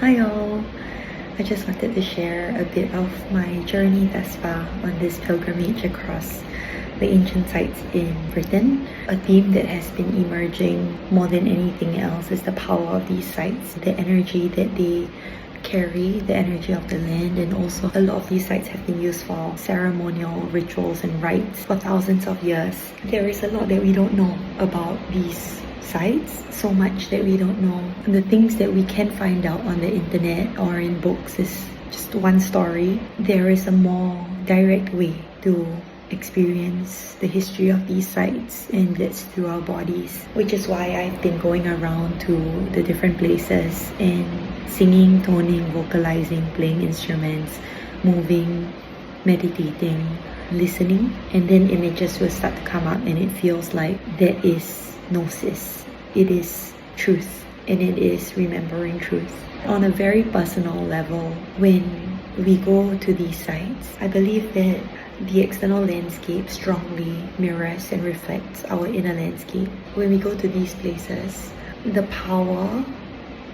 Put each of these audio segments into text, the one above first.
Hi all! I just wanted to share a bit of my journey thus far on this pilgrimage across the ancient sites in Britain. A theme that has been emerging more than anything else is the power of these sites, the energy that they carry, the energy of the land, and also a lot of these sites have been used for ceremonial rituals and rites for thousands of years. There is a lot that we don't know about these sites, so much that we don't know. And the things that we can find out on the internet or in books is just one story. There is a more direct way to experience the history of these sites, and that's through our bodies, which is why I've been going around to the different places and singing, toning, vocalizing, playing instruments, moving, meditating, listening, and then images will start to come up and it feels like there is gnosis, it is truth, and it is remembering truth. On a very personal level, when we go to these sites, I believe that the external landscape strongly mirrors and reflects our inner landscape. When we go to these places, the power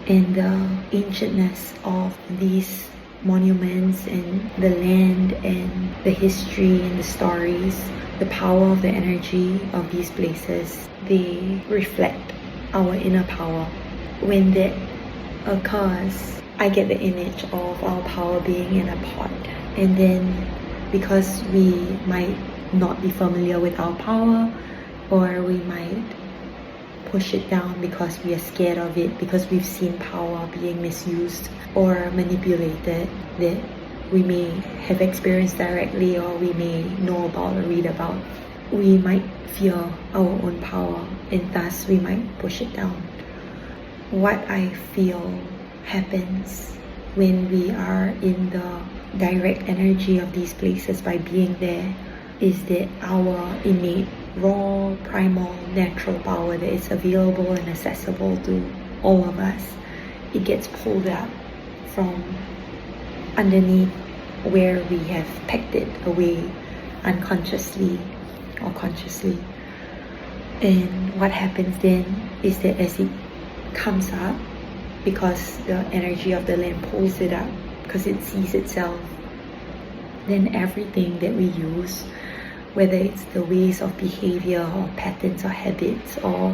and the ancientness of these monuments and the land and the history and the stories, the power of the energy of these places, they reflect our inner power. When that occurs, I get the image of our power being in a pot, and then because we might not be familiar with our power, or we might push it down because we are scared of it, because we've seen power being misused or manipulated, that we may have experienced directly or we may know about or read about, we might fear our own power, and thus we might push it down. What I feel happens when we are in the direct energy of these places by being there is that our innate, raw, primal, natural power that is available and accessible to all of us, it gets pulled up from underneath where we have packed it away unconsciously or consciously. And what happens then is that as it comes up, because the energy of the land pulls it up, because it sees itself, then everything that we use, whether it's the ways of behavior or patterns or habits or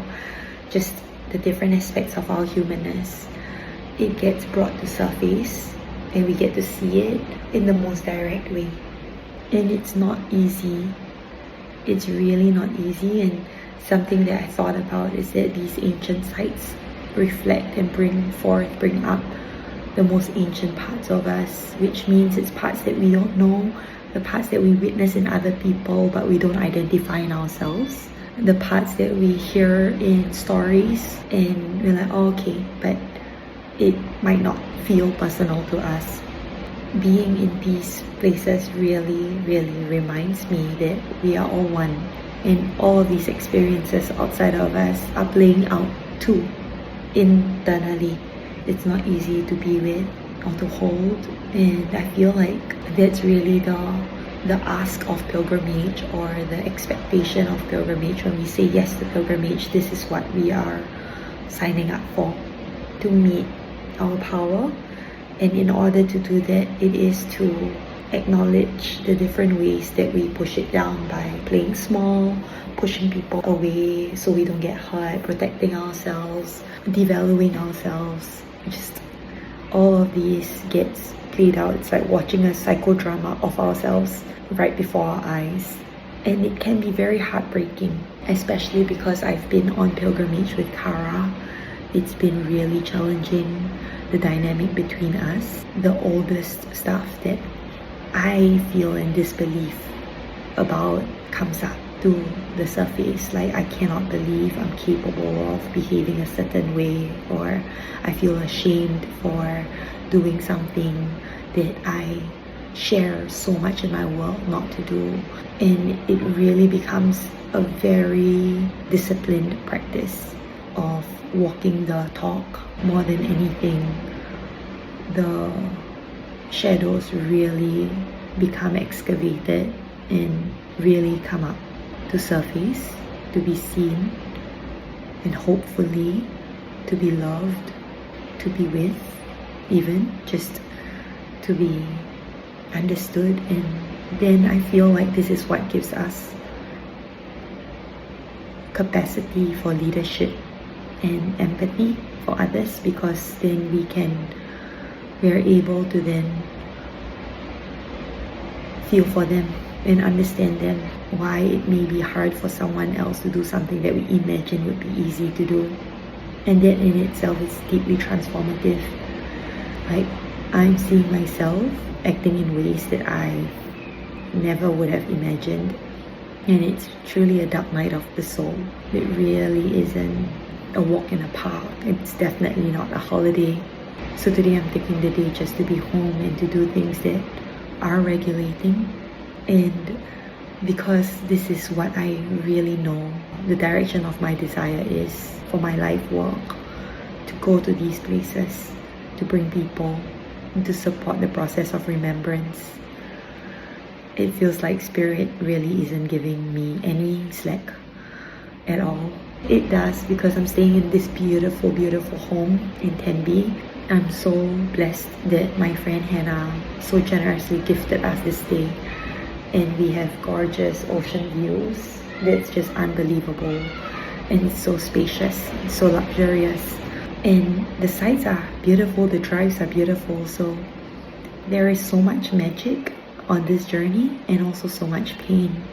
just the different aspects of our humanness, it gets brought to surface and we get to see it in the most direct way. And it's not easy. It's really not easy. And something that I thought about is that these ancient sites reflect and bring up the most ancient parts of us, which means it's parts that we don't know, the parts that we witness in other people but we don't identify in ourselves, the parts that we hear in stories and we're like, oh, okay, but it might not feel personal to us. Being in these places really, really reminds me that we are all one, and all of these experiences outside of us are playing out too, internally. It's not easy to be with or to hold, and I feel like that's really the ask of pilgrimage, or the expectation of pilgrimage. When we say yes to pilgrimage, this is what we are signing up for, to meet our power. And in order to do that, it is to acknowledge the different ways that we push it down by playing small, pushing people away so we don't get hurt, protecting ourselves, devaluing ourselves. Just all of these gets played out. It's like watching a psychodrama of ourselves right before our eyes. And it can be very heartbreaking, especially because I've been on pilgrimage with Kara. It's been really challenging, the dynamic between us. The oldest stuff that I feel in disbelief about comes up to the surface. Like, I cannot believe I'm capable of behaving a certain way, or I feel ashamed for doing something that I share so much in my world not to do. And it really becomes a very disciplined practice of walking the talk. More than anything, the shadows really become excavated and really come up to surface, to be seen, and hopefully to be loved, to be with, even just to be understood. And then I feel like this is what gives us capacity for leadership and empathy for others, because then we are able to then feel for them and understand them, why it may be hard for someone else to do something that we imagine would be easy to do. And that in itself is deeply transformative. Like, I'm seeing myself acting in ways that I never would have imagined. And it's truly a dark night of the soul. It really isn't a walk in a park. It's definitely not a holiday. So today I'm taking the day just to be home and to do things that are regulating. And because this is what I really know, the direction of my desire is for my life work, to go to these places, to bring people, and to support the process of remembrance. It feels like Spirit really isn't giving me any slack at all. It does, because I'm staying in this beautiful, beautiful home in Tenby. I'm so blessed that my friend Hannah so generously gifted us this day, and we have gorgeous ocean views that's just unbelievable, and it's so spacious, it's so luxurious, and the sights are beautiful, the drives are beautiful. So there is so much magic on this journey, and also so much pain.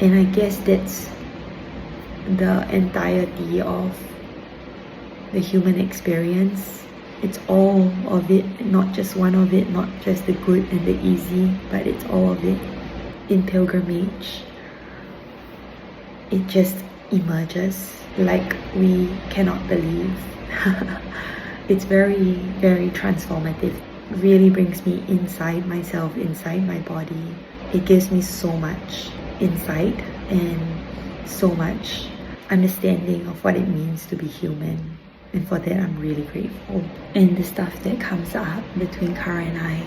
And I guess that's the entirety of the human experience. It's all of it, not just one of it, not just the good and the easy, but it's all of it. In pilgrimage, it just emerges like we cannot believe. It's very, very transformative. Really brings me inside myself, inside my body. It gives me so much insight and so much understanding of what it means to be human. And for that, I'm really grateful. And the stuff that comes up between Kara and I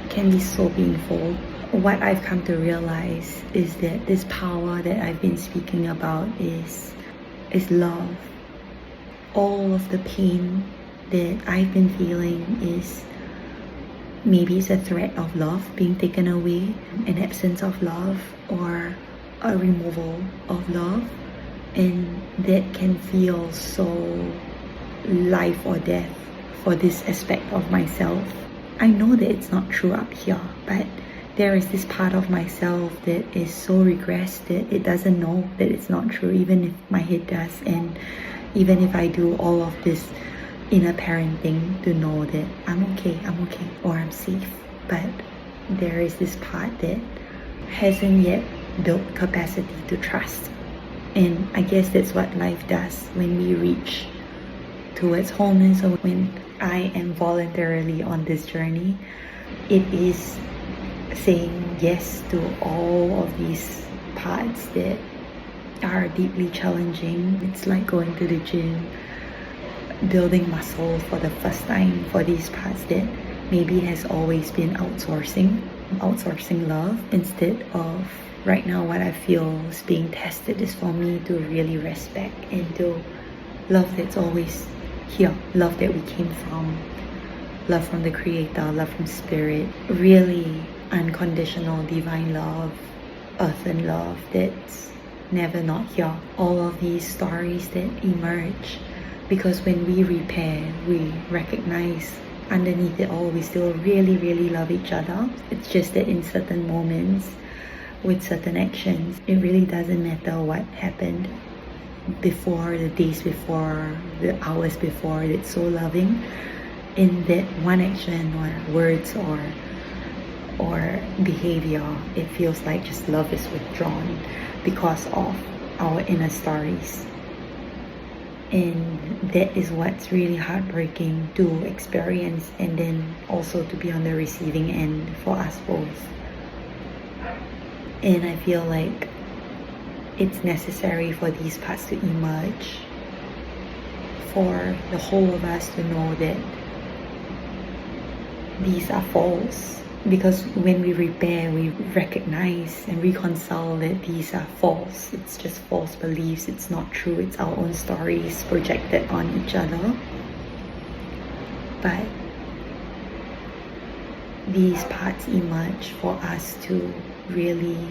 can be so painful. What I've come to realize is that this power that I've been speaking about is love. All of the pain that I've been feeling is maybe it's a threat of love being taken away, an absence of love, or a removal of love. And that can feel so life or death for this aspect of myself. I know that it's not true up here, but there is this part of myself that is so regressed that it doesn't know that it's not true, even if my head does, and even if I do all of this inner parenting to know that I'm okay, or I'm safe. But there is this part that hasn't yet built capacity to trust. And I guess that's what life does when we reach towards wholeness, or when I am voluntarily on this journey. It is saying yes to all of these parts that are deeply challenging. It's like going to the gym, building muscle for the first time for these parts that maybe has always been outsourcing love, instead of right now what I feel is being tested is for me to really respect and to love that's always here, love that we came from, love from the Creator, love from Spirit, really unconditional divine love, earthen love that's never not here. All of these stories that emerge, because when we repair, we recognize underneath it all we still really, really love each other. It's just that in certain moments, with certain actions, it really doesn't matter what happened before, the days before, the hours before. It's so loving. In that one action or words or behavior, it feels like just love is withdrawn because of our inner stories. And that is what's really heartbreaking to experience, and then also to be on the receiving end for us both. And I feel like it's necessary for these parts to emerge, for the whole of us to know that these are false. Because when we repair, we recognize and reconcile that these are false. It's just false beliefs. It's not true. It's our own stories projected on each other. but these parts emerge for us to really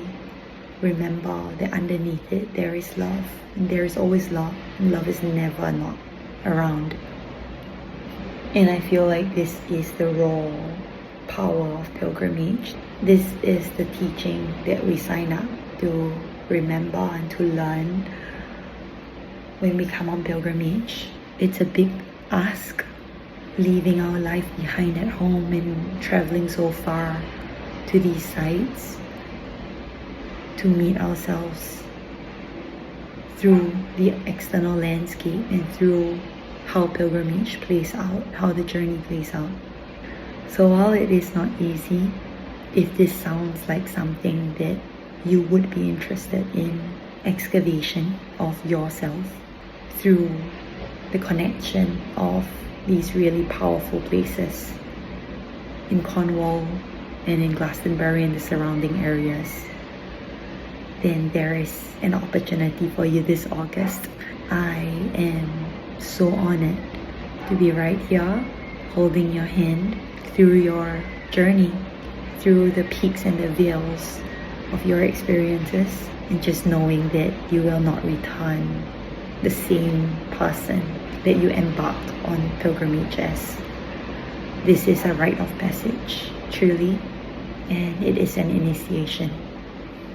remember that underneath it there is love, and there is always love, and love is never not around. And I feel like this is the raw power of pilgrimage. This is the teaching that we sign up to remember and to learn when we come on pilgrimage. It's a big ask, leaving our life behind at home and traveling so far to these sites to meet ourselves through the external landscape and through how pilgrimage plays out, how the journey plays out. So while it is not easy, if this sounds like something that you would be interested in, excavation of yourself through the connection of these really powerful places in Cornwall and in Glastonbury and the surrounding areas, then there is an opportunity for you this August. I am so honored to be right here, holding your hand through your journey, through the peaks and the vales of your experiences, and just knowing that you will not return the same person that you embarked on pilgrimage as. This is a rite of passage, truly, and it is an initiation.